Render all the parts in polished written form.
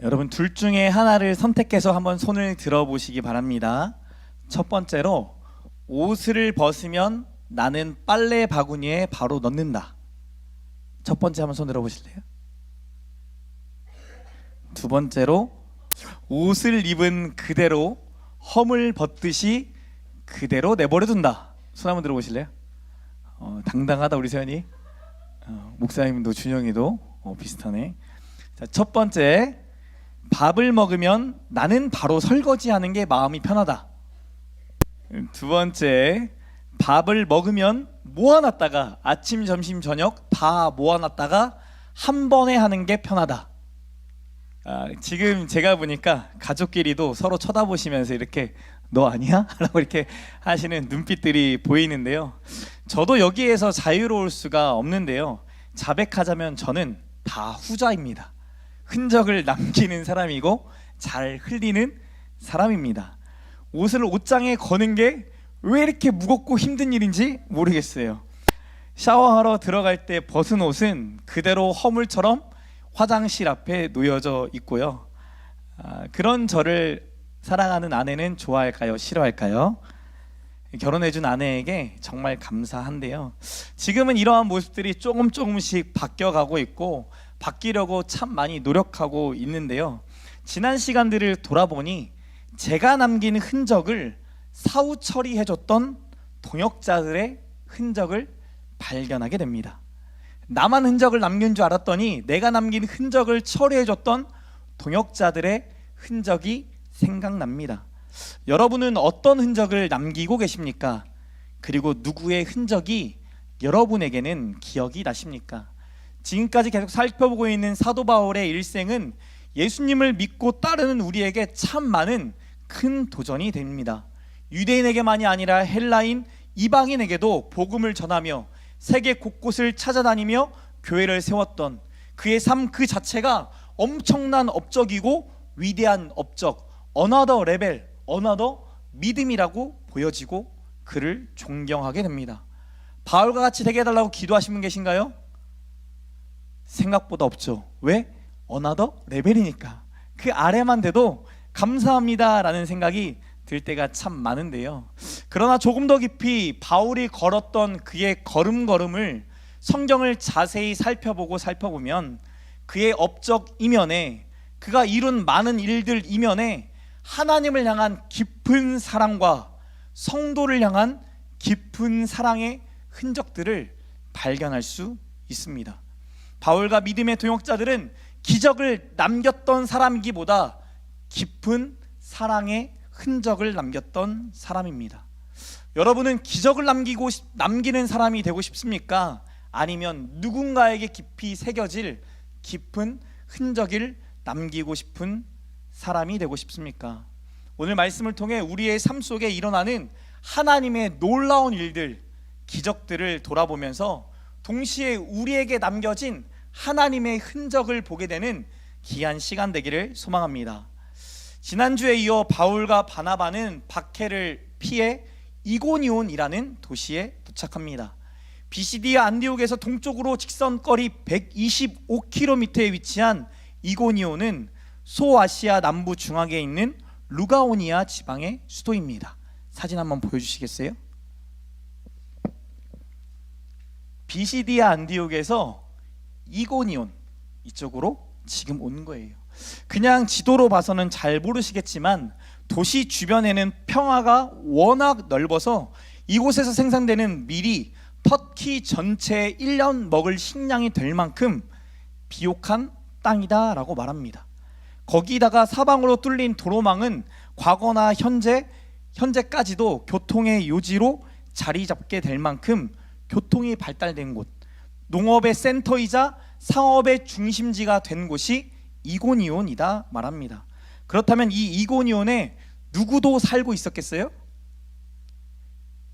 여러분 둘 중에 하나를 선택해서 한번 손을 들어보시기 바랍니다. 첫 번째로 옷을 벗으면 나는 빨래 바구니에 바로 넣는다. 첫 번째 한번 손 들어보실래요? 두 번째로 옷을 입은 그대로 험을 벗듯이 그대로 내버려둔다. 손 한번 들어보실래요? 당당하다 우리 세연이. 목사님도 준영이도 비슷하네. 자, 첫 번째, 밥을 먹으면 나는 바로 설거지하는 게 마음이 편하다. 두 번째, 밥을 먹으면 모아놨다가 아침, 점심, 저녁 다 모아놨다가 한 번에 하는 게 편하다. 지금 제가 보니까 가족끼리도 서로 쳐다보시면서 이렇게 너 아니야? 라고 이렇게 하시는 눈빛들이 보이는데요. 저도 여기에서 자유로울 수가 없는데요. 자백하자면 저는 다 후자입니다. 흔적을 남기는 사람이고 잘 흘리는 사람입니다. 옷을 옷장에 거는 게 왜 이렇게 무겁고 힘든 일인지 모르겠어요. 샤워하러 들어갈 때 벗은 옷은 그대로 허물처럼 화장실 앞에 놓여져 있고요. 그런 저를 사랑하는 아내는 좋아할까요? 싫어할까요? 결혼해준 아내에게 정말 감사한데요. 지금은 이러한 모습들이 조금씩 바뀌어가고 있고 바뀌려고 참 많이 노력하고 있는데요. 지난 시간들을 돌아보니 제가 남긴 흔적을 사후 처리해줬던 동역자들의 흔적을 발견하게 됩니다. 나만 흔적을 남긴 줄 알았더니 내가 남긴 흔적을 처리해줬던 동역자들의 흔적이 생각납니다. 여러분은 어떤 흔적을 남기고 계십니까? 그리고 누구의 흔적이 여러분에게는 기억이 나십니까? 지금까지 계속 살펴보고 있는 사도 바울의 일생은 예수님을 믿고 따르는 우리에게 참 많은 큰 도전이 됩니다. 유대인에게만이 아니라 헬라인, 이방인에게도 복음을 전하며 세계 곳곳을 찾아다니며 교회를 세웠던 그의 삶 그 자체가 엄청난 업적이고 위대한 업적, 어나더 레벨, 어나더 믿음이라고 보여지고 그를 존경하게 됩니다. 바울과 같이 되게 해달라고 기도하신 분 계신가요? 생각보다 없죠. 왜? 어나더 레벨이니까. 그 아래만 돼도 감사합니다 라는 생각이 들 때가 참 많은데요. 그러나 조금 더 깊이 바울이 걸었던 그의 걸음걸음을 성경을 자세히 살펴보면 그의 업적 이면에, 그가 이룬 많은 일들 이면에 하나님을 향한 깊은 사랑과 성도를 향한 깊은 사랑의 흔적들을 발견할 수 있습니다. 바울과 믿음의 동역자들은 기적을 남겼던 사람이기보다 깊은 사랑의 흔적을 남겼던 사람입니다. 여러분은 기적을 남기는 사람이 되고 싶습니까? 아니면 누군가에게 깊이 새겨질 깊은 흔적을 남기고 싶은 사람이 되고 싶습니까? 오늘 말씀을 통해 우리의 삶 속에 일어나는 하나님의 놀라운 일들, 기적들을 돌아보면서 동시에 우리에게 남겨진 하나님의 흔적을 보게 되는 귀한 시간 되기를 소망합니다. 지난주에 이어 바울과 바나바는 박해를 피해 이고니온이라는 도시에 도착합니다. 비시디아 안디옥에서 동쪽으로 직선거리 125km에 위치한 이고니온은 소아시아 남부 중앙에 있는 루가오니아 지방의 수도입니다. 사진 한번 보여주시겠어요? 비시디아 안디옥에서 이고니온 이쪽으로 지금 온 거예요. 그냥 지도로 봐서는 잘 모르시겠지만 도시 주변에는 평화가 워낙 넓어서 이곳에서 생산되는 밀이 터키 전체의 1년 먹을 식량이 될 만큼 비옥한 땅이다 라고 말합니다. 거기다가 사방으로 뚫린 도로망은 과거나 현재까지도 교통의 요지로 자리 잡게 될 만큼 교통이 발달된 곳, 농업의 센터이자 상업의 중심지가 된 곳이 이고니온이다 말합니다. 그렇다면 이 이고니온에 누구도 살고 있었겠어요?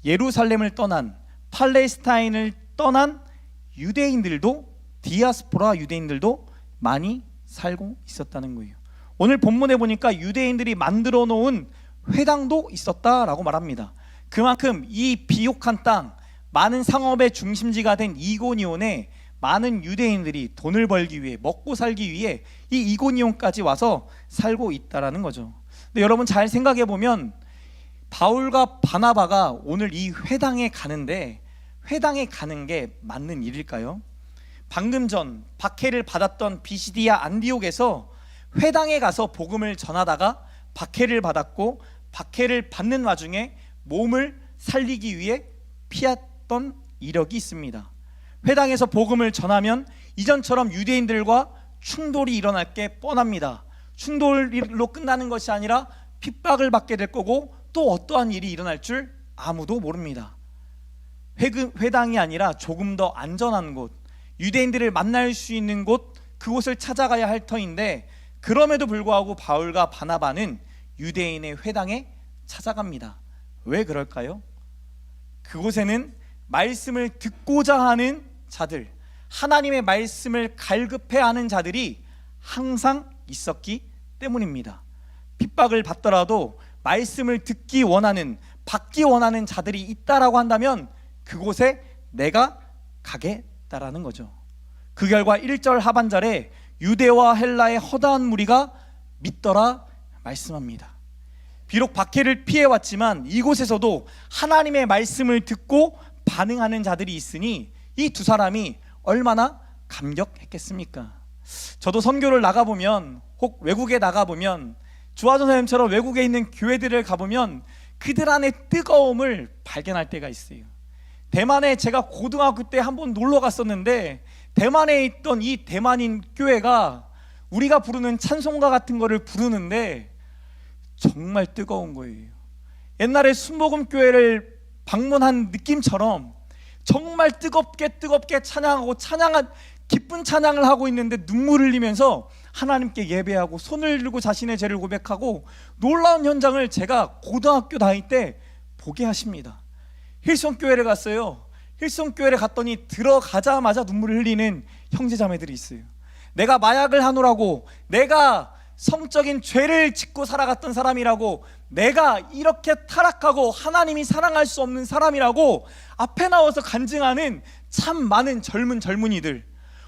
예루살렘을 떠난, 팔레스타인을 떠난 유대인들도, 디아스포라 유대인들도 많이 살고 있었다는 거예요. 오늘 본문에 보니까 유대인들이 만들어 놓은 회당도 있었다라고 말합니다. 그만큼 이 비옥한 땅, 많은 상업의 중심지가 된 이고니온에 많은 유대인들이 돈을 벌기 위해, 먹고 살기 위해 이 이고니온까지 와서 살고 있다라는 거죠. 근데 여러분 잘 생각해 보면 바울과 바나바가 오늘 이 회당에 가는데, 회당에 가는 게 맞는 일일까요? 방금 전 박해를 받았던 비시디아 안디옥에서 회당에 가서 복음을 전하다가 박해를 받았고, 박해를 받는 와중에 몸을 살리기 위해 피했던 이력이 있습니다. 회당에서 복음을 전하면 이전처럼 유대인들과 충돌이 일어날 게 뻔합니다. 충돌로 끝나는 것이 아니라 핍박을 받게 될 거고, 또 어떠한 일이 일어날 줄 아무도 모릅니다. 회당이 아니라 조금 더 안전한 곳, 유대인들을 만날 수 있는 곳, 그곳을 찾아가야 할 터인데, 그럼에도 불구하고 바울과 바나바는 유대인의 회당에 찾아갑니다. 왜 그럴까요? 그곳에는 말씀을 듣고자 하는 자들, 하나님의 말씀을 갈급해하는 자들이 항상 있었기 때문입니다. 핍박을 받더라도 말씀을 듣기 원하는, 받기 원하는 자들이 있다라고 한다면 그곳에 내가 가겠다라는 거죠. 그 결과 1절 하반절에 유대와 헬라의 허다한 무리가 믿더라 말씀합니다. 비록 박해를 피해왔지만 이곳에서도 하나님의 말씀을 듣고 반응하는 자들이 있으니 이 두 사람이 얼마나 감격했겠습니까? 저도 선교를 나가보면, 혹 외국에 나가보면, 주하전 선생님처럼 외국에 있는 교회들을 가보면 그들 안에 뜨거움을 발견할 때가 있어요. 대만에 제가 고등학교 때 한번 놀러 갔었는데, 대만에 있던 이 대만인 교회가 우리가 부르는 찬송가 같은 거를 부르는데 정말 뜨거운 거예요. 옛날에 순복음교회를 방문한 느낌처럼 정말 뜨겁게 찬양하고, 기쁜 찬양을 하고 있는데 눈물을 흘리면서 하나님께 예배하고 손을 들고 자신의 죄를 고백하고, 놀라운 현장을 제가 고등학교 다닐 때 보게 하십니다. 힐송교회를 갔어요. 힐송교회를 갔더니 들어가자마자 눈물을 흘리는 형제자매들이 있어요. 내가 마약을 하노라고, 내가 성적인 죄를 짓고 살아갔던 사람이라고, 내가 이렇게 타락하고 하나님이 사랑할 수 없는 사람이라고 앞에 나와서 간증하는 참 많은 젊은이들,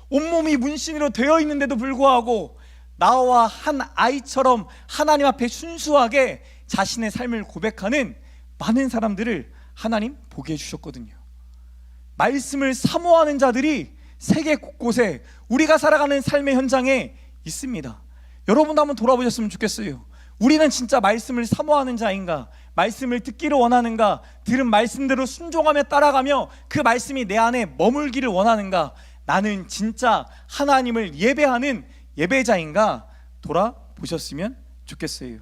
온몸이 문신으로 되어 있는데도 불구하고 나와 한 아이처럼 하나님 앞에 순수하게 자신의 삶을 고백하는 많은 사람들을 하나님 보게 해주셨거든요. 말씀을 사모하는 자들이 세계 곳곳에, 우리가 살아가는 삶의 현장에 있습니다. 여러분도 한번 돌아보셨으면 좋겠어요. 우리는 진짜 말씀을 사모하는 자인가? 말씀을 듣기를 원하는가? 들은 말씀대로 순종하며 따라가며 그 말씀이 내 안에 머물기를 원하는가? 나는 진짜 하나님을 예배하는 예배자인가? 돌아보셨으면 좋겠어요.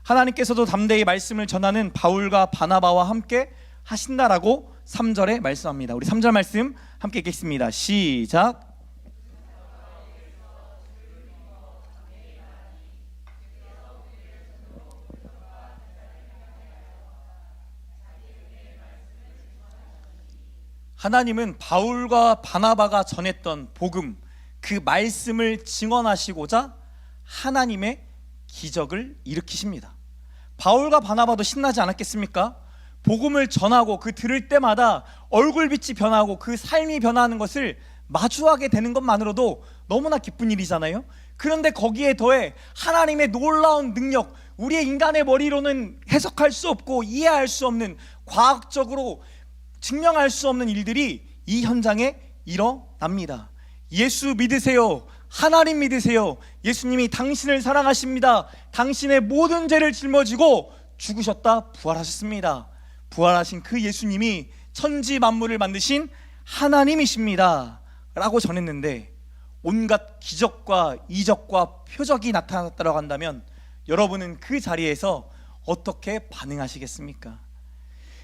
하나님께서도 담대히 말씀을 전하는 바울과 바나바와 함께 하신다라고 3절에 말씀합니다. 우리 3절 말씀 함께 읽겠습니다. 시작. 하나님은 바울과 바나바가 전했던 복음, 그 말씀을 증언하시고자 하나님의 기적을 일으키십니다. 바울과 바나바도 신나지 않았겠습니까? 복음을 전하고 그 들을 때마다 얼굴빛이 변하고 그 삶이 변하는 것을 마주하게 되는 것만으로도 너무나 기쁜 일이잖아요. 그런데 거기에 더해 하나님의 놀라운 능력, 우리의 인간의 머리로는 해석할 수 없고 이해할 수 없는, 과학적으로 증명할 수 없는 일들이 이 현장에 일어납니다. 예수 믿으세요. 하나님 믿으세요. 예수님이 당신을 사랑하십니다. 당신의 모든 죄를 짊어지고 죽으셨다 부활하셨습니다. 부활하신 그 예수님이 천지 만물을 만드신 하나님이십니다 라고 전했는데, 온갖 기적과 이적과 표적이 나타났다고 한다면 여러분은 그 자리에서 어떻게 반응하시겠습니까?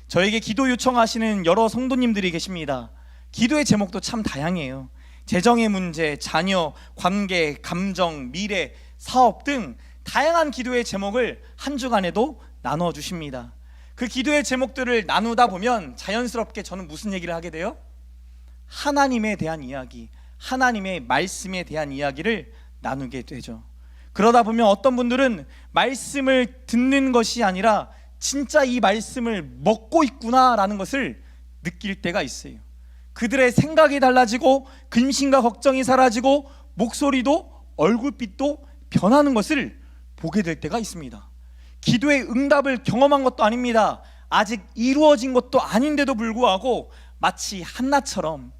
저에게 기도 요청하시는 여러 성도님들이 계십니다. 기도의 제목도 참 다양해요. 재정의 문제, 자녀, 관계, 감정, 미래, 사업 등 다양한 기도의 제목을 한 주간에도 나눠주십니다. 그 기도의 제목들을 나누다 보면 자연스럽게 저는 무슨 얘기를 하게 돼요? 하나님에 대한 이야기, 하나님의 말씀에 대한 이야기를 나누게 되죠. 그러다 보면 어떤 분들은 말씀을 듣는 것이 아니라 진짜 이 말씀을 먹고 있구나라는 것을 느낄 때가 있어요. 그들의 생각이 달라지고 근심과 걱정이 사라지고 목소리도 얼굴빛도 변하는 것을 보게 될 때가 있습니다. 기도의 응답을 경험한 것도 아닙니다. 아직 이루어진 것도 아닌데도 불구하고 마치 한나처럼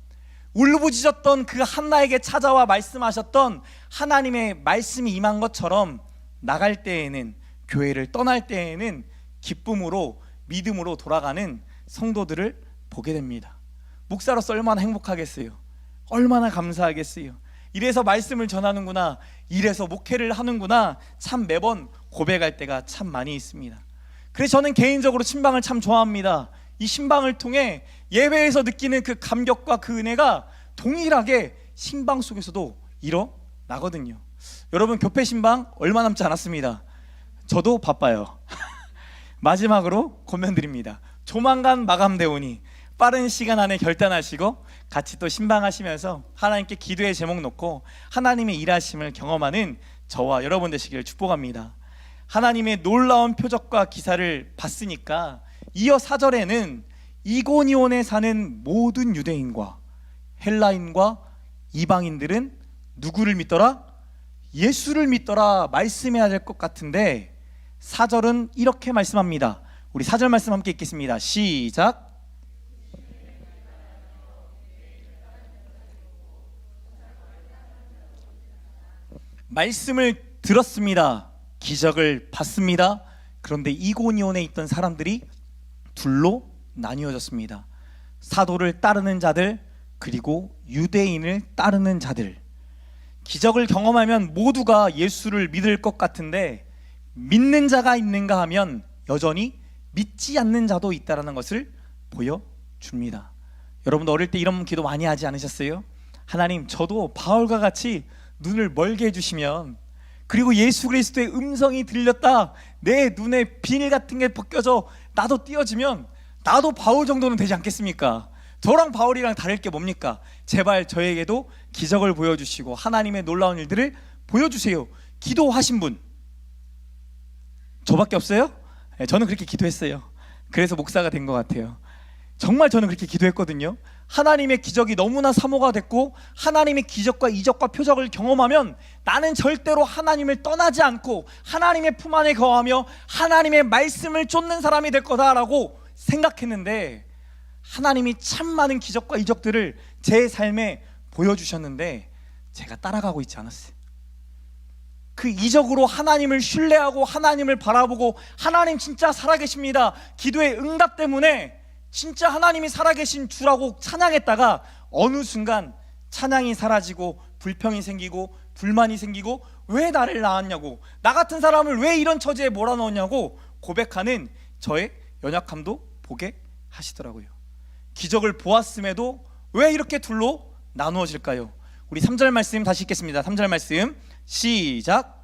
울부짖었던 그 한나에게 찾아와 말씀하셨던 하나님의 말씀이 임한 것처럼 나갈 때에는, 교회를 떠날 때에는 기쁨으로, 믿음으로 돌아가는 성도들을 보게 됩니다. 목사로서 얼마나 행복하겠어요. 얼마나 감사하겠어요. 이래서 말씀을 전하는구나, 이래서 목회를 하는구나, 참 매번 고백할 때가 참 많이 있습니다. 그래서 저는 개인적으로 신방을 참 좋아합니다. 이 신방을 통해 예배에서 느끼는 그 감격과 그 은혜가 동일하게 신방 속에서도 일어나거든요. 여러분, 교회 신방 얼마 남지 않았습니다. 저도 바빠요. 마지막으로 권면드립니다. 조만간 마감되오니 빠른 시간 안에 결단하시고 같이 또 신방하시면서 하나님께 기도의 제목 놓고 하나님의 일하심을 경험하는 저와 여러분 되시기를 축복합니다. 하나님의 놀라운 표적과 기사를 봤으니까 이어 4절에는 이고니온에 사는 모든 유대인과 헬라인과 이방인들은 누구를 믿더라? 예수를 믿더라 말씀해야 될 것 같은데 4절은 이렇게 말씀합니다. 우리 4절 말씀 함께 읽겠습니다. 시작. 말씀을 들었습니다. 기적을 봤습니다. 그런데 이고니온에 있던 사람들이 둘로 나뉘어졌습니다. 사도를 따르는 자들, 그리고 유대인을 따르는 자들. 기적을 경험하면 모두가 예수를 믿을 것 같은데 믿는 자가 있는가 하면 여전히 믿지 않는 자도 있다는 것을 보여줍니다. 여러분도 어릴 때 이런 기도 많이 하지 않으셨어요? 하나님, 저도 바울과 같이 눈을 멀게 해주시면, 그리고 예수 그리스도의 음성이 들렸다, 내 눈에 비닐 같은 게 벗겨져 나도 띄어지면 나도 바울 정도는 되지 않겠습니까? 저랑 바울이랑 다를 게 뭡니까? 제발 저에게도 기적을 보여주시고 하나님의 놀라운 일들을 보여주세요. 기도하신 분 저밖에 없어요? 네, 저는 그렇게 기도했어요. 그래서 목사가 된 것 같아요. 정말 저는 그렇게 기도했거든요. 하나님의 기적이 너무나 사모가 됐고 하나님의 기적과 이적과 표적을 경험하면 나는 절대로 하나님을 떠나지 않고 하나님의 품 안에 거하며 하나님의 말씀을 쫓는 사람이 될 거다라고 생각했는데, 하나님이 참 많은 기적과 이적들을 제 삶에 보여주셨는데 제가 따라가고 있지 않았어요. 그 이적으로 하나님을 신뢰하고 하나님을 바라보고 하나님 진짜 살아계십니다, 기도의 응답 때문에 진짜 하나님이 살아계신 주라고 찬양했다가 어느 순간 찬양이 사라지고 불평이 생기고 불만이 생기고 왜 나를 낳았냐고, 나 같은 사람을 왜 이런 처지에 몰아넣었냐고 고백하는 저의 연약함도 보게 하시더라고요. 기적을 보았음에도 왜 이렇게 둘로 나누어질까요? 우리 3절 말씀 다시 읽겠습니다. 3절 말씀 시작.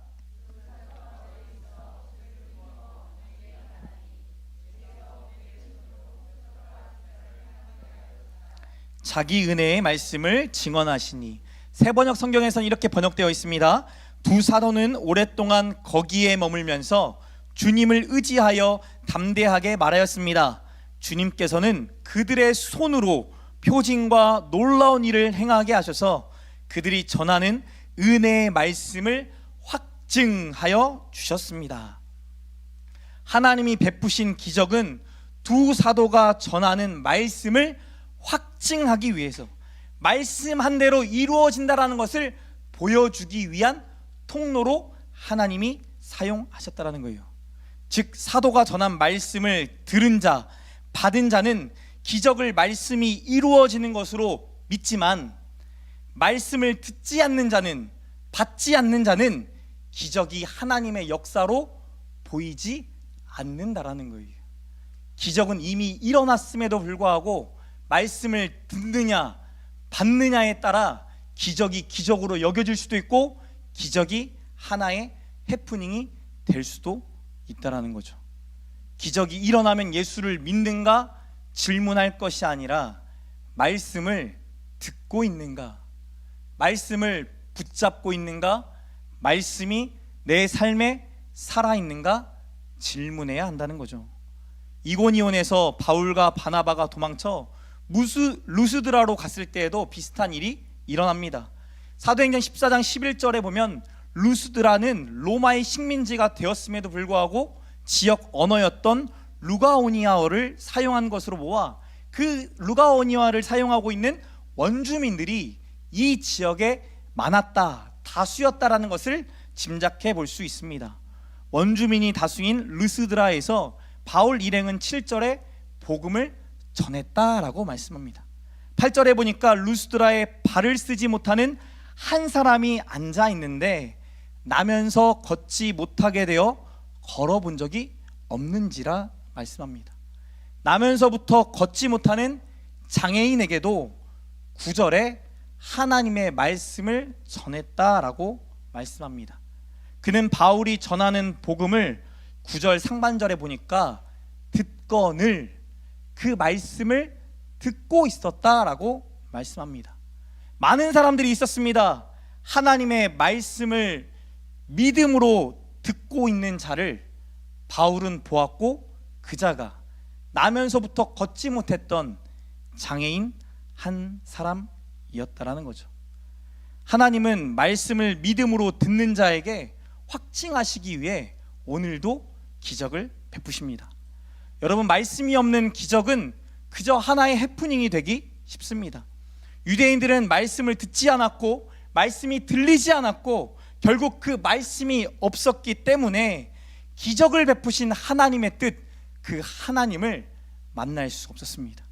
자기 은혜의 말씀을 증언하시니. 새번역 성경에서는 이렇게 번역되어 있습니다. 두 사도는 오랫동안 거기에 머물면서 주님을 의지하여 담대하게 말하였습니다. 주님께서는 그들의 손으로 표징과 놀라운 일을 행하게 하셔서 그들이 전하는 은혜의 말씀을 확증하여 주셨습니다. 하나님이 베푸신 기적은 두 사도가 전하는 말씀을 확증하기 위해서, 말씀한 대로 이루어진다라는 것을 보여주기 위한 통로로 하나님이 사용하셨다라는 거예요. 즉 사도가 전한 말씀을 들은 자, 받은 자는 기적을 말씀이 이루어지는 것으로 믿지만, 말씀을 듣지 않는 자는, 받지 않는 자는 기적이 하나님의 역사로 보이지 않는다라는 거예요. 기적은 이미 일어났음에도 불구하고 말씀을 듣느냐 받느냐에 따라 기적이 기적으로 여겨질 수도 있고 기적이 하나의 해프닝이 될 수도 있다라는 거죠. 기적이 일어나면 예수를 믿는가 질문할 것이 아니라 말씀을 듣고 있는가, 말씀을 붙잡고 있는가, 말씀이 내 삶에 살아있는가 질문해야 한다는 거죠. 이고니온에서 바울과 바나바가 도망쳐 루스드라로 갔을 때에도 비슷한 일이 일어납니다. 사도행전 14장 11절에 보면 루스드라는 로마의 식민지가 되었음에도 불구하고 지역 언어였던 루가오니아어를 사용한 것으로 보아 그 루가오니아어를 사용하고 있는 원주민들이 이 지역에 많았다, 다수였다라는 것을 짐작해 볼 수 있습니다. 원주민이 다수인 루스드라에서 바울 일행은 7절에 복음을 전했다라고 말씀합니다. 8절에 보니까 루스드라에 발을 쓰지 못하는 한 사람이 앉아 있는데 나면서 걷지 못하게 되어 걸어본 적이 없는지라 말씀합니다. 나면서부터 걷지 못하는 장애인에게도 9절에 하나님의 말씀을 전했다라고 말씀합니다. 그는 바울이 전하는 복음을 9절 상반절에 보니까 듣거늘 그 말씀을 듣고 있었다라고 말씀합니다. 많은 사람들이 있었습니다. 하나님의 말씀을 믿음으로 듣고 있는 자를 바울은 보았고 그 자가 나면서부터 걷지 못했던 장애인 한 사람이었다라는 거죠. 하나님은 말씀을 믿음으로 듣는 자에게 확증하시기 위해 오늘도 기적을 베푸십니다. 여러분, 말씀이 없는 기적은 그저 하나의 해프닝이 되기 쉽습니다. 유대인들은 말씀을 듣지 않았고 말씀이 들리지 않았고 결국 그 말씀이 없었기 때문에 기적을 베푸신 하나님의 뜻, 그 하나님을 만날 수 없었습니다.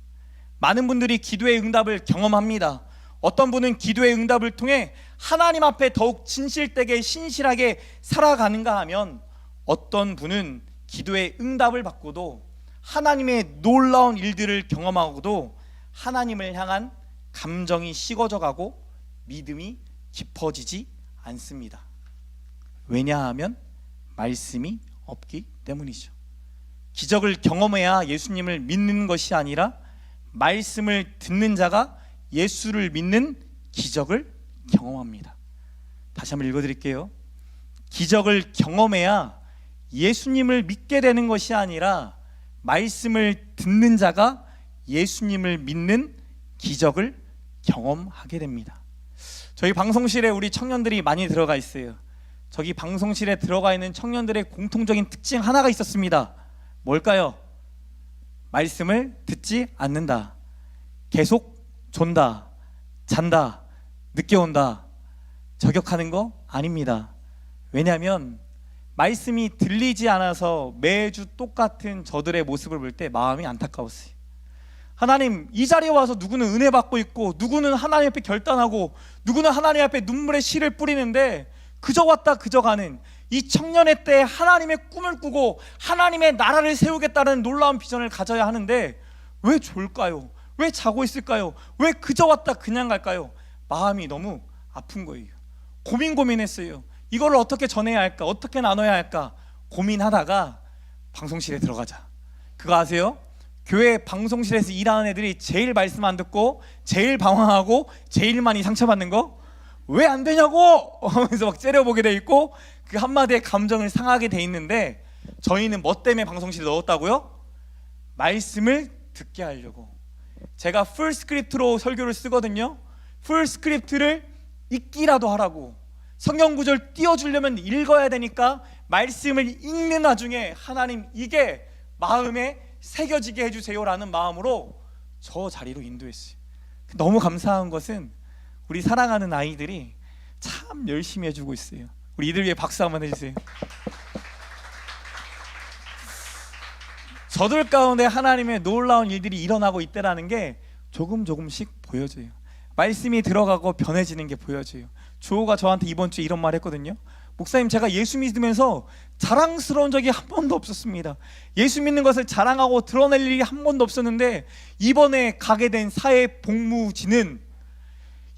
많은 분들이 기도의 응답을 경험합니다. 어떤 분은 기도의 응답을 통해 하나님 앞에 더욱 진실되게 신실하게 살아가는가 하면 어떤 분은 기도의 응답을 받고도 하나님의 놀라운 일들을 경험하고도 하나님을 향한 감정이 식어져 가고 믿음이 깊어지지 않습니다. 왜냐하면 말씀이 없기 때문이죠. 기적을 경험해야 예수님을 믿는 것이 아니라 말씀을 듣는 자가 예수를 믿는 기적을 경험합니다. 다시 한번 읽어드릴게요. 기적을 경험해야 예수님을 믿게 되는 것이 아니라 말씀을 듣는 자가 예수님을 믿는 기적을 경험하게 됩니다. 저희 방송실에 우리 청년들이 많이 들어가 있어요. 저기 방송실에 들어가 있는 청년들의 공통적인 특징 하나가 있었습니다. 뭘까요? 말씀을 듣지 않는다. 계속 존다, 잔다, 늦게 온다. 저격하는 거 아닙니다. 왜냐하면 말씀이 들리지 않아서 매주 똑같은 저들의 모습을 볼 때 마음이 안타까웠어요. 하나님, 이 자리에 와서 누구는 은혜 받고 있고 누구는 하나님 앞에 결단하고 누구는 하나님 앞에 눈물의 씨를 뿌리는데 그저 왔다 그저 가는 이 청년의 때에 하나님의 꿈을 꾸고 하나님의 나라를 세우겠다는 놀라운 비전을 가져야 하는데 왜 졸까요? 왜 자고 있을까요? 왜 그저 왔다 그냥 갈까요? 마음이 너무 아픈 거예요. 고민했어요. 이걸 어떻게 전해야 할까? 어떻게 나눠야 할까? 고민하다가 방송실에 들어가자. 그거 아세요? 교회 방송실에서 일하는 애들이 제일 말씀 안 듣고 제일 방황하고 제일 많이 상처받는 거 왜 안 되냐고 하면서 막 째려보게 돼 있고 그 한마디에 감정을 상하게 돼 있는데 저희는 뭐 때문에 방송실에 넣었다고요? 말씀을 듣게 하려고. 제가 풀 스크립트로 설교를 쓰거든요. 풀 스크립트를 읽기라도 하라고. 성경 구절 띄워주려면 읽어야 되니까 말씀을 읽는 와중에 하나님 이게 마음에 새겨지게 해주세요라는 마음으로 저 자리로 인도했어요. 너무 감사한 것은 우리 사랑하는 아이들이 참 열심히 해주고 있어요. 우리 이들 위해 박수 한번 해주세요. 저들 가운데 하나님의 놀라운 일들이 일어나고 있다는 게 조금씩 보여져요. 말씀이 들어가고 변해지는 게 보여져요. 주호가 저한테 이번 주에 이런 말 했거든요. 목사님, 제가 예수 믿으면서 자랑스러운 적이 한 번도 없었습니다. 예수 믿는 것을 자랑하고 드러낼 일이 한 번도 없었는데 이번에 가게 된 사회 복무지는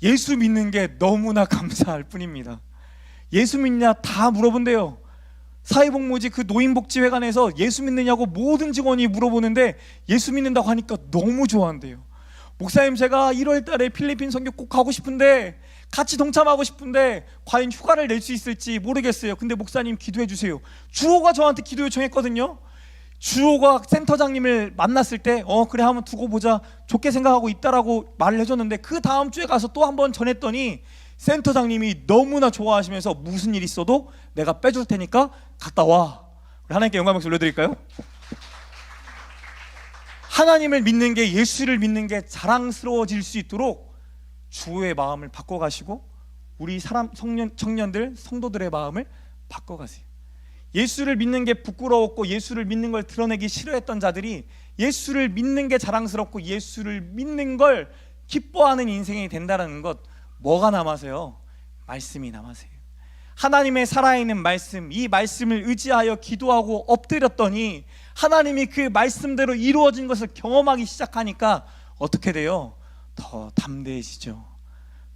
예수 믿는 게 너무나 감사할 뿐입니다. 예수 믿냐 다 물어본대요. 사회복무지 그 노인복지회관에서 예수 믿느냐고 모든 직원이 물어보는데 예수 믿는다고 하니까 너무 좋아한대요. 목사님, 제가 1월 달에 필리핀 선교 꼭 가고 싶은데 같이 동참하고 싶은데 과연 휴가를 낼 수 있을지 모르겠어요. 근데 목사님 기도해 주세요. 주호가 저한테 기도 요청했거든요. 주호가 센터장님을 만났을 때 그래 한번 두고 보자 좋게 생각하고 있다라고 말을 해줬는데 그 다음 주에 가서 또 한번 전했더니 센터장님이 너무나 좋아하시면서 무슨 일 있어도 내가 빼줄 테니까 갔다 와. 우리 하나님께 영광 박수 올려드릴까요? 하나님을 믿는 게, 예수를 믿는 게 자랑스러워질 수 있도록 주의 마음을 바꿔가시고 우리 청년들, 성도들의 마음을 바꿔가세요. 예수를 믿는 게 부끄러웠고 예수를 믿는 걸 드러내기 싫어했던 자들이 예수를 믿는 게 자랑스럽고 예수를 믿는 걸 기뻐하는 인생이 된다는 것, 뭐가 남아서요? 말씀이 남아서요. 하나님의 살아있는 말씀, 이 말씀을 의지하여 기도하고 엎드렸더니 하나님이 그 말씀대로 이루어진 것을 경험하기 시작하니까 어떻게 돼요? 더 담대해지죠.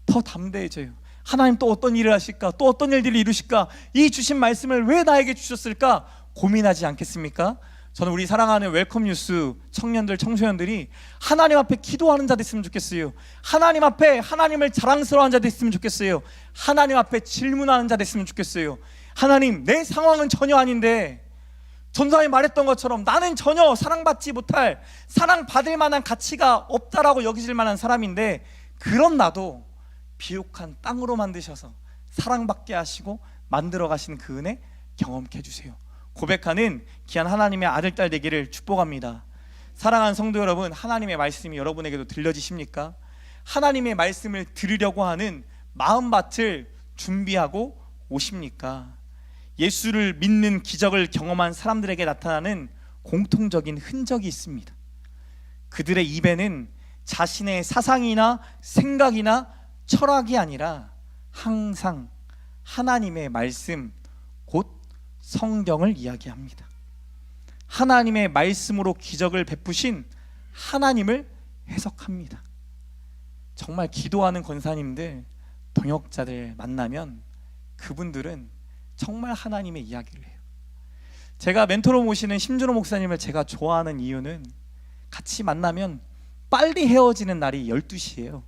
더 담대해져요. 하나님 또 어떤 일을 하실까? 또 어떤 일들을 이루실까? 이 주신 말씀을 왜 나에게 주셨을까? 고민하지 않겠습니까? 저는 우리 사랑하는 웰컴 뉴스 청년들, 청소년들이 하나님 앞에 기도하는 자 됐으면 좋겠어요. 하나님 앞에 하나님을 자랑스러워하는 자 됐으면 좋겠어요. 하나님 앞에 질문하는 자 됐으면 좋겠어요. 하나님, 내 상황은 전혀 아닌데 전사님이 말했던 것처럼 나는 전혀 사랑받지 못할, 사랑받을 만한 가치가 없다라고 여기질 만한 사람인데 그런 나도 비옥한 땅으로 만드셔서 사랑받게 하시고 만들어 가신 그 은혜 경험케 해주세요. 고백하는 귀한 하나님의 아들, 딸 되기를 축복합니다. 사랑하는 성도 여러분, 하나님의 말씀이 여러분에게도 들려지십니까? 하나님의 말씀을 들으려고 하는 마음밭을 준비하고 오십니까? 예수를 믿는 기적을 경험한 사람들에게 나타나는 공통적인 흔적이 있습니다. 그들의 입에는 자신의 사상이나 생각이나 철학이 아니라 항상 하나님의 말씀, 곧 성경을 이야기합니다. 하나님의 말씀으로 기적을 베푸신 하나님을 해석합니다. 정말 기도하는 권사님들, 동역자들 만나면 그분들은 정말 하나님의 이야기를 해요. 제가 멘토로 모시는 심준호 목사님을 제가 좋아하는 이유는 같이 만나면 빨리 헤어지는 날이 12시예요.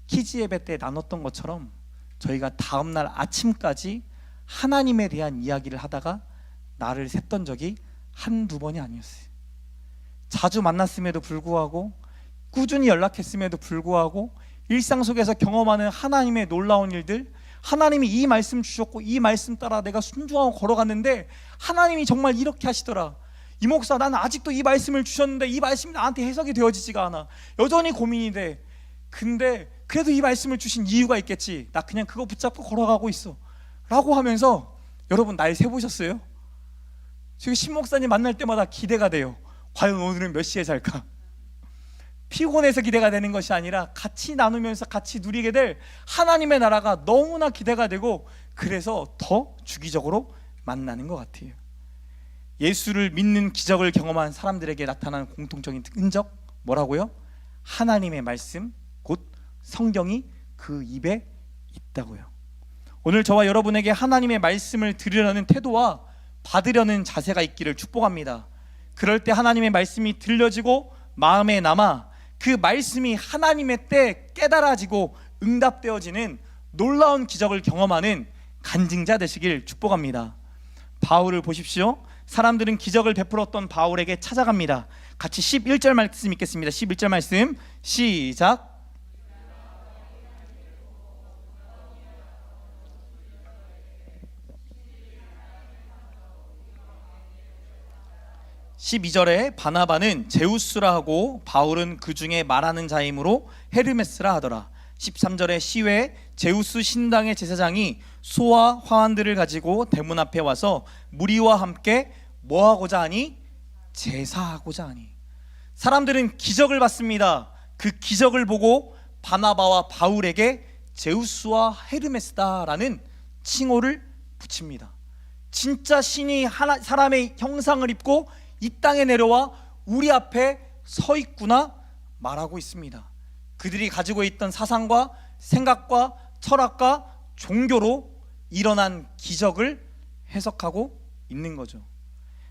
키즈 예배 때 나눴던 것처럼 저희가 다음날 아침까지 하나님에 대한 이야기를 하다가 날을 샜던 적이 한두 번이 아니었어요. 자주 만났음에도 불구하고, 꾸준히 연락했음에도 불구하고 일상 속에서 경험하는 하나님의 놀라운 일들, 하나님이 이 말씀 주셨고 이 말씀 따라 내가 순종하고 걸어갔는데 하나님이 정말 이렇게 하시더라. 이 목사, 나는 아직도 이 말씀을 주셨는데 이 말씀이 나한테 해석이 되어지지가 않아. 여전히 고민이 돼. 근데 그래도 이 말씀을 주신 이유가 있겠지. 나 그냥 그거 붙잡고 걸어가고 있어 라고 하면서, 여러분 날 세보셨어요? 지금 신 목사님 만날 때마다 기대가 돼요. 과연 오늘은 몇 시에 잘까? 피곤해서 기대가 되는 것이 아니라 같이 나누면서 같이 누리게 될 하나님의 나라가 너무나 기대가 되고, 그래서 더 주기적으로 만나는 것 같아요. 예수를 믿는 기적을 경험한 사람들에게 나타나는 공통적인 흔적, 뭐라고요? 하나님의 말씀, 곧 성경이 그 입에 있다고요. 오늘 저와 여러분에게 하나님의 말씀을 들으려는 태도와 받으려는 자세가 있기를 축복합니다. 그럴 때 하나님의 말씀이 들려지고 마음에 남아 그 말씀이 하나님의 때 깨달아지고 응답되어지는 놀라운 기적을 경험하는 간증자 되시길 축복합니다. 바울을 보십시오. 사람들은 기적을 베풀었던 바울에게 찾아갑니다. 같이 11절 말씀 읽겠습니다. 11절 말씀 시작. 12절에 바나바는 제우스라 하고 바울은 그 중에 말하는 자이므로 헤르메스라 하더라. 13절에 시외 제우스 신당의 제사장이 소와 화환들을 가지고 대문 앞에 와서 무리와 함께 뭐하고자 하니? 제사하고자 하니. 사람들은 기적을 봤습니다. 그 기적을 보고 바나바와 바울에게 제우스와 헤르메스다라는 칭호를 붙입니다. 진짜 신이 사람의 형상을 입고 이 땅에 내려와 우리 앞에 서 있구나 말하고 있습니다. 그들이 가지고 있던 사상과 생각과 철학과 종교로 일어난 기적을 해석하고 있는 거죠.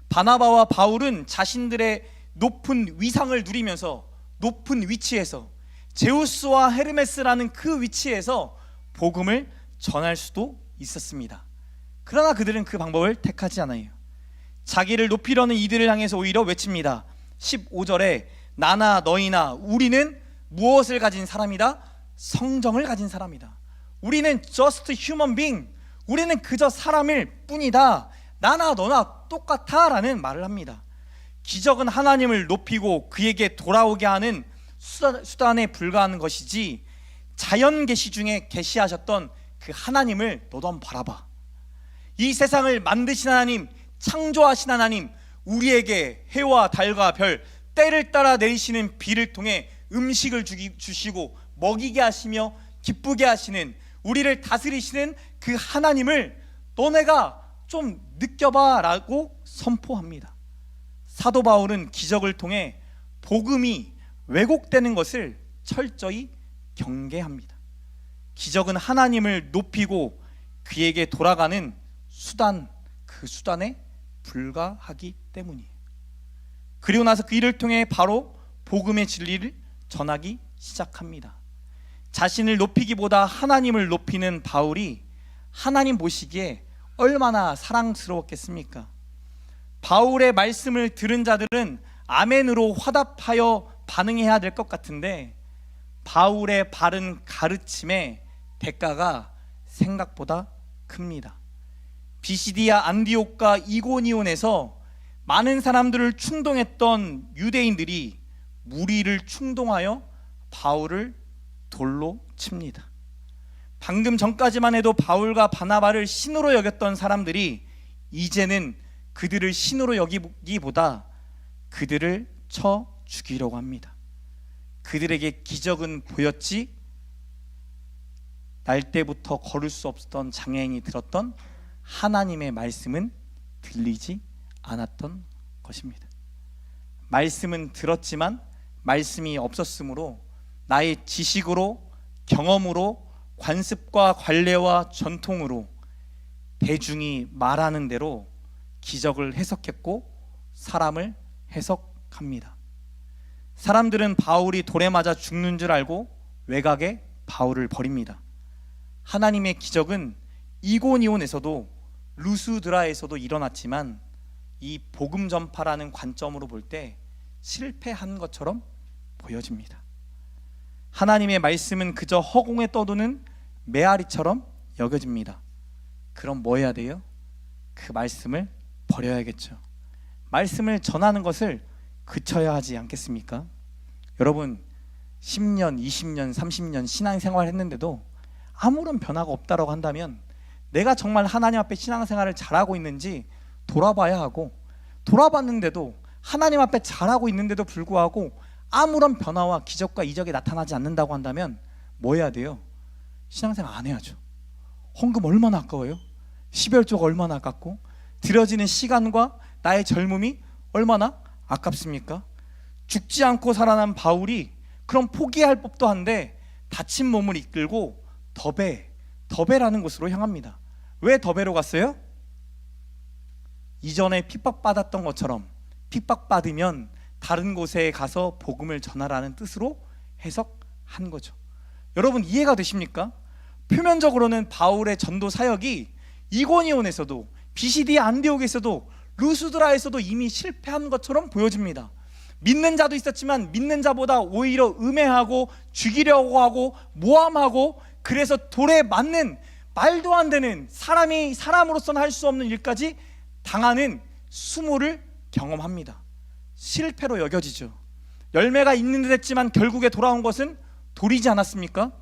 바나바와 바울은 자신들의 높은 위상을 누리면서 높은 위치에서 제우스와 헤르메스라는 그 위치에서 복음을 전할 수도 있었습니다. 그러나 그들은 그 방법을 택하지 않아요. 자기를 높이려는 이들을 향해서 오히려 외칩니다. 15절에 나나 너희나 우리는 무엇을 가진 사람이다? 성정을 가진 사람이다. 우리는 just human being, 우리는 그저 사람일 뿐이다. 나나 너나 똑같아 라는 말을 합니다. 기적은 하나님을 높이고 그에게 돌아오게 하는 수단에 불과한 것이지, 자연 계시 중에 계시하셨던 그 하나님을 너도 한번 바라봐. 이 세상을 만드신 하나님, 창조하신 하나님, 우리에게 해와 달과 별, 때를 따라 내리시는 비를 통해 음식을 주시고 먹이게 하시며 기쁘게 하시는, 우리를 다스리시는 그 하나님을 너네가 좀 느껴봐 라고 선포합니다. 사도 바울은 기적을 통해 복음이 왜곡되는 것을 철저히 경계합니다. 기적은 하나님을 높이고 그에게 돌아가는 수단, 그 수단에 불과하기 때문이에요. 그리고 나서 그 일을 통해 바로 복음의 진리를 전하기 시작합니다. 자신을 높이기보다 하나님을 높이는 바울이 하나님 보시기에 얼마나 사랑스러웠겠습니까? 바울의 말씀을 들은 자들은 아멘으로 화답하여 반응해야 될 것 같은데, 바울의 바른 가르침의 대가가 생각보다 큽니다. 비시디아 안디옥과 이고니온에서 많은 사람들을 충동했던 유대인들이 무리를 충동하여 바울을 돌로 칩니다. 방금 전까지만 해도 바울과 바나바를 신으로 여겼던 사람들이 이제는 그들을 신으로 여기기보다 그들을 쳐 죽이려고 합니다. 그들에게 기적은 보였지 날 때부터 걸을 수 없었던 장애인이 들었던 하나님의 말씀은 들리지 않았던 것입니다. 말씀은 들었지만 말씀이 없었으므로 나의 지식으로, 경험으로, 관습과 관례와 전통으로 대중이 말하는 대로 기적을 해석했고 사람을 해석합니다. 사람들은 바울이 돌에 맞아 죽는 줄 알고 외곽에 바울을 버립니다. 하나님의 기적은 이고니온에서도 루스드라에서도 일어났지만 이 복음 전파라는 관점으로 볼 때 실패한 것처럼 보여집니다. 하나님의 말씀은 그저 허공에 떠도는 메아리처럼 여겨집니다. 그럼 뭐 해야 돼요? 그 말씀을 버려야겠죠. 말씀을 전하는 것을 그쳐야 하지 않겠습니까? 여러분 10년, 20년, 30년 신앙생활 했는데도 아무런 변화가 없다고 한다면 내가 정말 하나님 앞에 신앙생활을 잘하고 있는지 돌아봐야 하고, 돌아봤는데도 하나님 앞에 잘하고 있는데도 불구하고 아무런 변화와 기적과 이적이 나타나지 않는다고 한다면 뭐 해야 돼요? 신앙생활 안 해야죠. 헌금 얼마나 아까워요? 12월조가 얼마나 아깝고 들여지는 시간과 나의 젊음이 얼마나 아깝습니까? 죽지 않고 살아난 바울이 그럼 포기할 법도 한데 다친 몸을 이끌고 더베라는 곳으로 향합니다. 왜 더베로 갔어요? 이전에 핍박받았던 것처럼 핍박받으면 다른 곳에 가서 복음을 전하라는 뜻으로 해석한 거죠. 여러분 이해가 되십니까? 표면적으로는 바울의 전도 사역이 이고니온에서도 비시디아 안디옥에서도 루스드라에서도 이미 실패한 것처럼 보여집니다. 믿는 자도 있었지만 믿는 자보다 오히려 음해하고 죽이려고 하고 모함하고, 그래서 돌에 맞는 말도 안 되는, 사람이 사람으로서는 할 수 없는 일까지 당하는 수모를 경험합니다. 실패로 여겨지죠. 열매가 있는 듯 했지만 결국에 돌아온 것은 돌이지 않았습니까?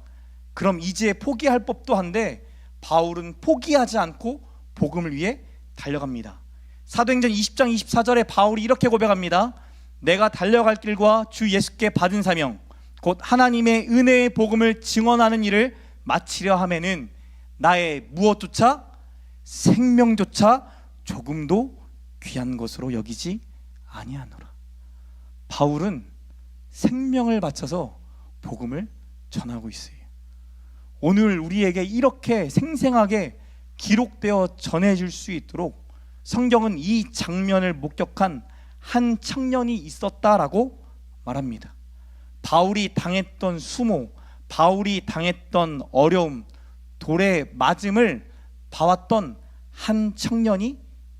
그럼 이제 포기할 법도 한데 바울은 포기하지 않고 복음을 위해 달려갑니다. 사도행전 20장 24절에 바울이 이렇게 고백합니다. 내가 달려갈 길과 주 예수께 받은 사명 곧 하나님의 은혜의 복음을 증언하는 일을 마치려 하면은 나의 무엇조차 생명조차 조금도 귀한 것으로 여기지 아니하노라. 바울은 생명을 바쳐서 복음을 전하고 있어요. 오늘 우리에게 이렇게 생생하게 기록되어 전해질 수 있도록 성경은 이 장면을 목격한 한 청년이 있었다라고 말합니다. 바울이 당했던 수모, 바울이 당했던 어려움, 돌의 맞음을 봐왔던 한 청년이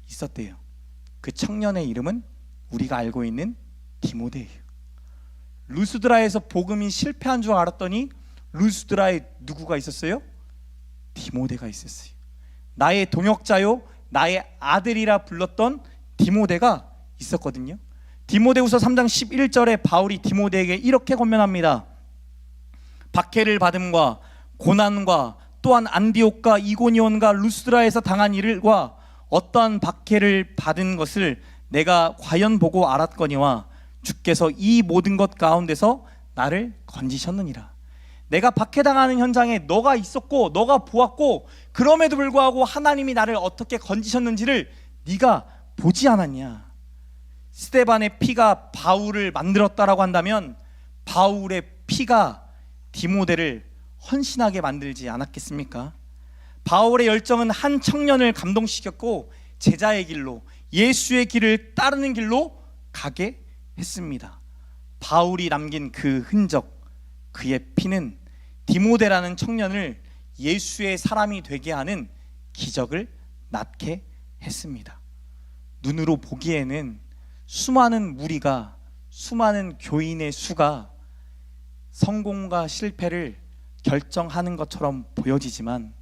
있었대요. 그 청년의 이름은 우리가 알고 있는 디모데예요. 루스드라에서 복음이 실패한 줄 알았더니 루스드라에 누구가 있었어요? 디모데가 있었어요. 나의 동역자요, 나의 아들이라 불렀던 디모데가 있었거든요. 디모데후서 3장 11절에 바울이 디모데에게 이렇게 권면합니다. 박해를 받음과 고난과 또한 안디옥과 이고니온과 루스드라에서 당한 일과 어떠한 박해를 받은 것을 내가 과연 보고 알았거니와 주께서 이 모든 것 가운데서 나를 건지셨느니라. 내가 박해당하는 현장에 너가 있었고 너가 보았고 그럼에도 불구하고 하나님이 나를 어떻게 건지셨는지를 네가 보지 않았냐. 스데반의 피가 바울을 만들었다라고 한다면 바울의 피가 디모데를 헌신하게 만들지 않았겠습니까? 바울의 열정은 한 청년을 감동시켰고 제자의 길로, 예수의 길을 따르는 길로 가게 했습니다. 바울이 남긴 그 흔적, 그의 피는 디모데라는 청년을 예수의 사람이 되게 하는 기적을 낳게 했습니다. 눈으로 보기에는 수많은 무리가, 수많은 교인의 수가 성공과 실패를 결정하는 것처럼 보여지지만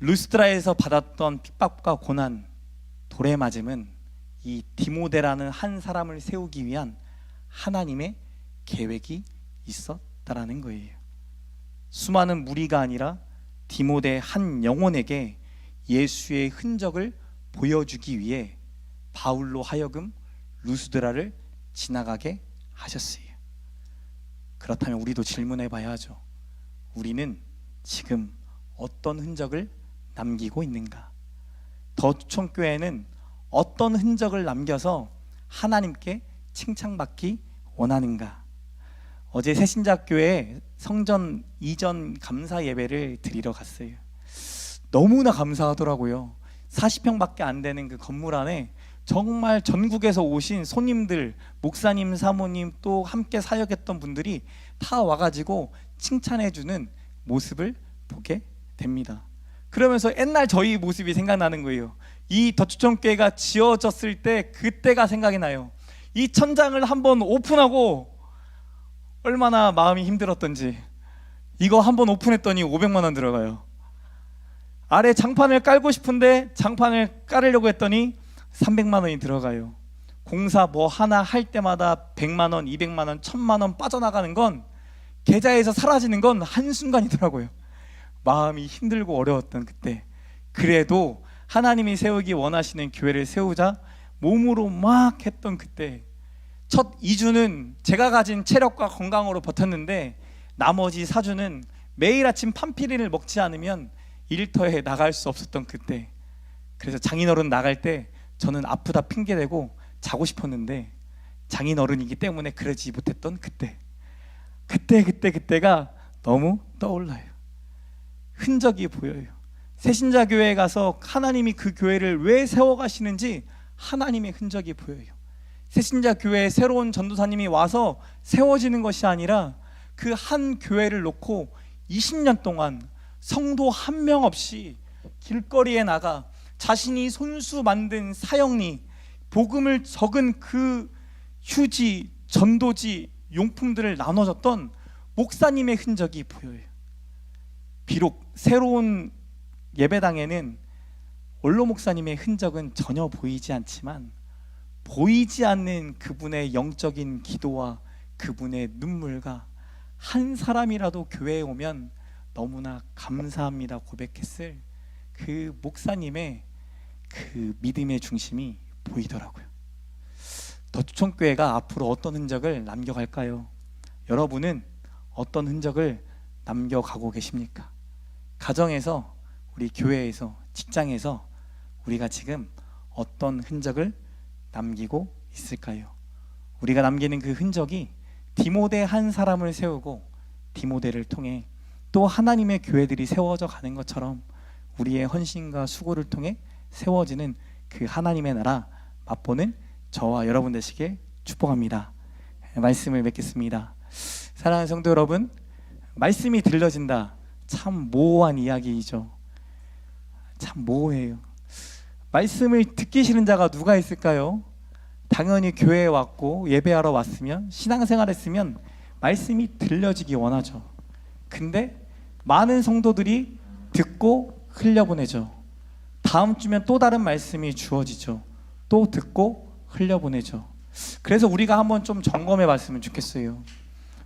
루스드라에서 받았던 핍박과 고난, 돌에 맞음은 이 디모데라는 한 사람을 세우기 위한 하나님의 계획이 있었다라는 거예요. 수많은 무리가 아니라 디모데 한 영혼에게 예수의 흔적을 보여주기 위해 바울로 하여금 루스드라를 지나가게 하셨어요. 그렇다면 우리도 질문해 봐야 하죠. 우리는 지금 어떤 흔적을 남기고 있는가? 더촌교회는 어떤 흔적을 남겨서 하나님께 칭찬받기 원하는가? 어제 새신자교회에 성전 이전 감사 예배를 드리러 갔어요. 너무나 감사하더라고요. 40평밖에 안 되는 그 건물 안에 정말 전국에서 오신 손님들, 목사님, 사모님, 또 함께 사역했던 분들이 다 와가지고 칭찬해주는 모습을 보게 됩니다. 그러면서 옛날 저희 모습이 생각나는 거예요. 이 더추천교회가 지어졌을 때 그때가 생각이 나요. 이 천장을 한번 오픈하고 얼마나 마음이 힘들었던지. 이거 한번 오픈했더니 500만 원 들어가요. 아래 장판을 깔고 싶은데 장판을 깔으려고 했더니 300만 원이 들어가요. 공사 뭐 하나 할 때마다 100만 원, 200만 원, 1000만 원 빠져나가는 건, 계좌에서 사라지는 건 한순간이더라고요. 마음이 힘들고 어려웠던 그때. 그래도 하나님이 세우기 원하시는 교회를 세우자 몸으로 막 했던 그때. 첫 2주는 제가 가진 체력과 건강으로 버텼는데 나머지 4주는 매일 아침 판피리를 먹지 않으면 일터에 나갈 수 없었던 그때. 그래서 장인어른 나갈 때 저는 아프다 핑계대고 자고 싶었는데 장인어른이기 때문에 그러지 못했던 그때. 그때가 너무 떠올라요. 흔적이 보여요. 새신자교회에 가서 하나님이 그 교회를 왜 세워가시는지 하나님의 흔적이 보여요. 새신자교회에 새로운 전도사님이 와서 세워지는 것이 아니라 그 한 교회를 놓고 20년 동안 성도 한 명 없이 길거리에 나가 자신이 손수 만든 사형리, 복음을 적은 그 휴지, 전도지, 용품들을 나눠줬던 목사님의 흔적이 보여요. 비록 새로운 예배당에는 원로 목사님의 흔적은 전혀 보이지 않지만 보이지 않는 그분의 영적인 기도와 그분의 눈물과 한 사람이라도 교회에 오면 너무나 감사합니다 고백했을 그 목사님의 그 믿음의 중심이 보이더라고요. 더추천교회가 앞으로 어떤 흔적을 남겨갈까요? 여러분은 어떤 흔적을 남겨가고 계십니까? 가정에서, 우리 교회에서, 직장에서 우리가 지금 어떤 흔적을 남기고 있을까요? 우리가 남기는 그 흔적이 디모데 한 사람을 세우고 디모데를 통해 또 하나님의 교회들이 세워져 가는 것처럼 우리의 헌신과 수고를 통해 세워지는 그 하나님의 나라 맛보는 저와 여러분 되시길 축복합니다. 말씀을 맺겠습니다. 사랑하는 성도 여러분, 말씀이 들려진다. 참 모호한 이야기이죠. 참 모호해요. 말씀을 듣기 싫은 자가 누가 있을까요? 당연히 교회에 왔고 예배하러 왔으면, 신앙생활 했으면 말씀이 들려지기 원하죠. 근데 많은 성도들이 듣고 흘려보내죠. 다음 주면 또 다른 말씀이 주어지죠. 또 듣고 흘려보내죠. 그래서 우리가 한번 좀 점검해 봤으면 좋겠어요.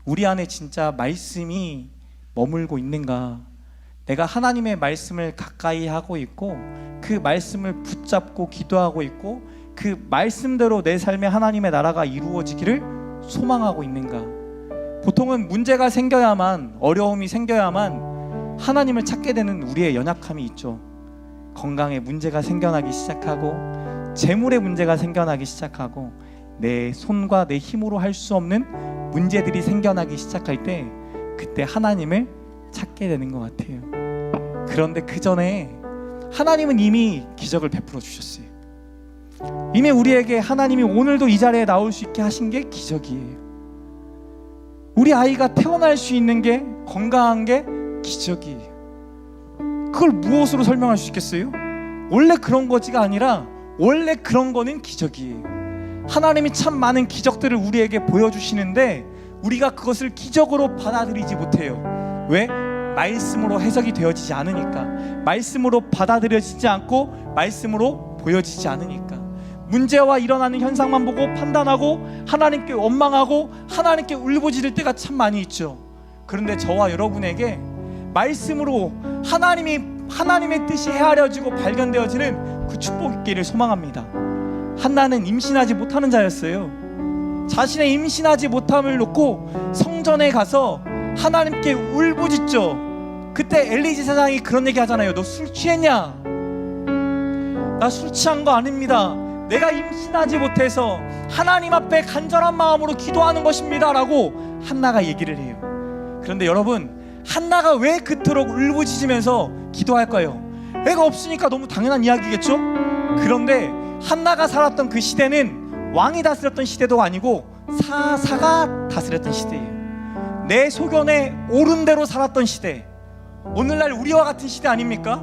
우리 안에 진짜 말씀이 머물고 있는가? 내가 하나님의 말씀을 가까이 하고 있고 그 말씀을 붙잡고 기도하고 있고 그 말씀대로 내 삶에 하나님의 나라가 이루어지기를 소망하고 있는가? 보통은 문제가 생겨야만, 어려움이 생겨야만 하나님을 찾게 되는 우리의 연약함이 있죠. 건강에 문제가 생겨나기 시작하고, 재물에 문제가 생겨나기 시작하고, 내 손과 내 힘으로 할 수 없는 문제들이 생겨나기 시작할 때 그때 하나님을 찾게 되는 것 같아요. 그런데 그 전에 하나님은 이미 기적을 베풀어 주셨어요. 이미 우리에게 하나님이 오늘도 이 자리에 나올 수 있게 하신 게 기적이에요. 우리 아이가 태어날 수 있는 게, 건강한 게 기적이에요. 그걸 무엇으로 설명할 수 있겠어요? 원래 그런 거지가 아니라 원래 그런 거는 기적이에요. 하나님이 참 많은 기적들을 우리에게 보여주시는데 우리가 그것을 기적으로 받아들이지 못해요. 왜? 말씀으로 해석이 되어지지 않으니까. 말씀으로 받아들여지지 않고 말씀으로 보여지지 않으니까. 문제와 일어나는 현상만 보고 판단하고 하나님께 원망하고 하나님께 울부짖을 때가 참 많이 있죠. 그런데 저와 여러분에게 말씀으로 하나님의 뜻이 헤아려지고 발견되어지는 그 축복 있기를 소망합니다. 한나는 임신하지 못하는 자였어요. 자신의 임신하지 못함을 놓고 성전에 가서 하나님께 울부짖죠. 그때 엘리지 사장이 그런 얘기 하잖아요. 너 술 취했냐? 나 술 취한 거 아닙니다. 내가 임신하지 못해서 하나님 앞에 간절한 마음으로 기도하는 것입니다 라고 한나가 얘기를 해요. 그런데 여러분, 한나가 왜 그토록 울부짖으면서 기도할까요? 애가 없으니까 너무 당연한 이야기겠죠? 그런데 한나가 살았던 그 시대는 왕이 다스렸던 시대도 아니고 사사가 다스렸던 시대예요. 내 소견에 옳은 대로 살았던 시대. 오늘날 우리와 같은 시대 아닙니까?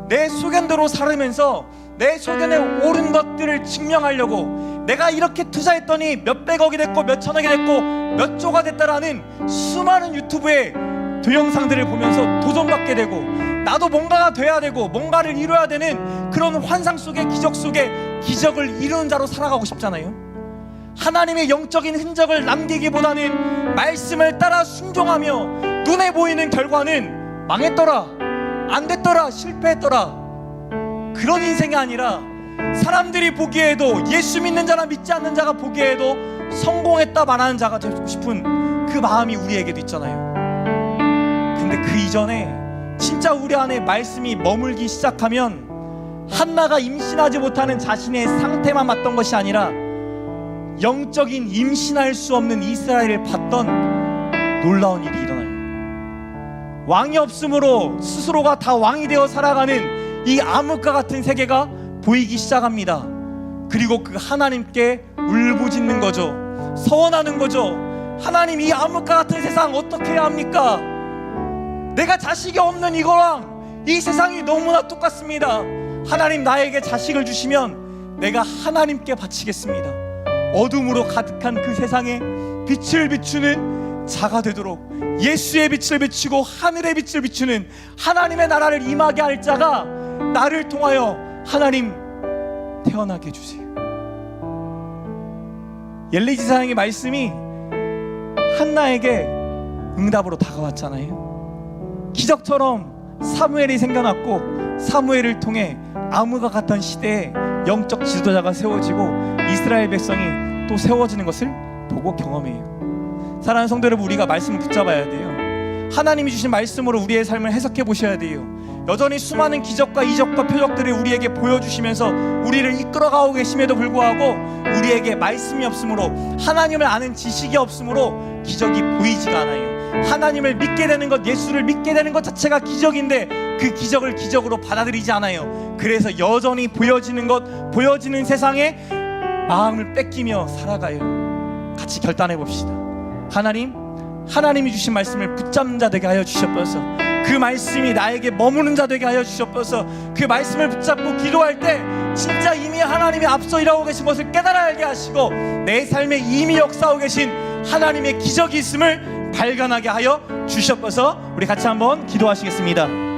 내 소견대로 살으면서 내 소견에 옳은 것들을 증명하려고, 내가 이렇게 투자했더니 몇백억이 됐고 몇천억이 됐고 몇 조가 됐다라는 수많은 유튜브의 동영상들을 보면서 도전받게 되고, 나도 뭔가가 돼야 되고 뭔가를 이뤄야 되는 그런 환상 속의 기적 속에 기적을 이루는 자로 살아가고 싶잖아요. 하나님의 영적인 흔적을 남기기보다는 말씀을 따라 순종하며 눈에 보이는 결과는 망했더라, 안 됐더라, 실패했더라, 그런 인생이 아니라 사람들이 보기에도, 예수 믿는 자나 믿지 않는 자가 보기에도 성공했다 말하는 자가 되고 싶은 그 마음이 우리에게도 있잖아요. 근데 그 이전에 진짜 우리 안에 말씀이 머물기 시작하면 한나가 임신하지 못하는 자신의 상태만 봤던 것이 아니라 영적인 임신할 수 없는 이스라엘을 봤던 놀라운 일이 일어나요. 왕이 없으므로 스스로가 다 왕이 되어 살아가는 이 암흑과 같은 세계가 보이기 시작합니다. 그리고 그 하나님께 울부짖는 거죠. 서원하는 거죠. 하나님, 이 암흑과 같은 세상 어떻게 해야 합니까? 내가 자식이 없는 이거랑 이 세상이 너무나 똑같습니다. 하나님, 나에게 자식을 주시면 내가 하나님께 바치겠습니다. 어둠으로 가득한 그 세상에 빛을 비추는 자가 되도록, 예수의 빛을 비추고 하늘의 빛을 비추는 하나님의 나라를 임하게 할 자가 나를 통하여 하나님 태어나게 해주세요. 엘리지 사장의 말씀이 한나에게 응답으로 다가왔잖아요. 기적처럼 사무엘이 생겨났고, 사무엘을 통해 암흑과 같은 시대에 영적 지도자가 세워지고 이스라엘 백성이 또 세워지는 것을 보고 경험해요. 사랑하는 성도 여러분, 우리가 말씀을 붙잡아야 돼요. 하나님이 주신 말씀으로 우리의 삶을 해석해 보셔야 돼요. 여전히 수많은 기적과 이적과 표적들을 우리에게 보여주시면서 우리를 이끌어가고 계심에도 불구하고 우리에게 말씀이 없으므로, 하나님을 아는 지식이 없으므로 기적이 보이지가 않아요. 하나님을 믿게 되는 것, 예수를 믿게 되는 것 자체가 기적인데 그 기적을 기적으로 받아들이지 않아요. 그래서 여전히 보여지는 것, 보여지는 세상에 마음을 뺏기며 살아가요. 같이 결단해 봅시다. 하나님이 주신 말씀을 붙잡는 자 되게 하여 주시옵소서. 그 그 말씀이 나에게 머무는 자 되게 하여 주시옵소서. 그 말씀을 붙잡고 기도할 때 진짜 이미 하나님이 앞서 일하고 계신 것을 깨달아 알게 하시고 내 삶에 이미 역사하고 계신 하나님의 기적이 있음을 발견하게 하여 주시옵소서. 우리 같이 한번 기도하시겠습니다.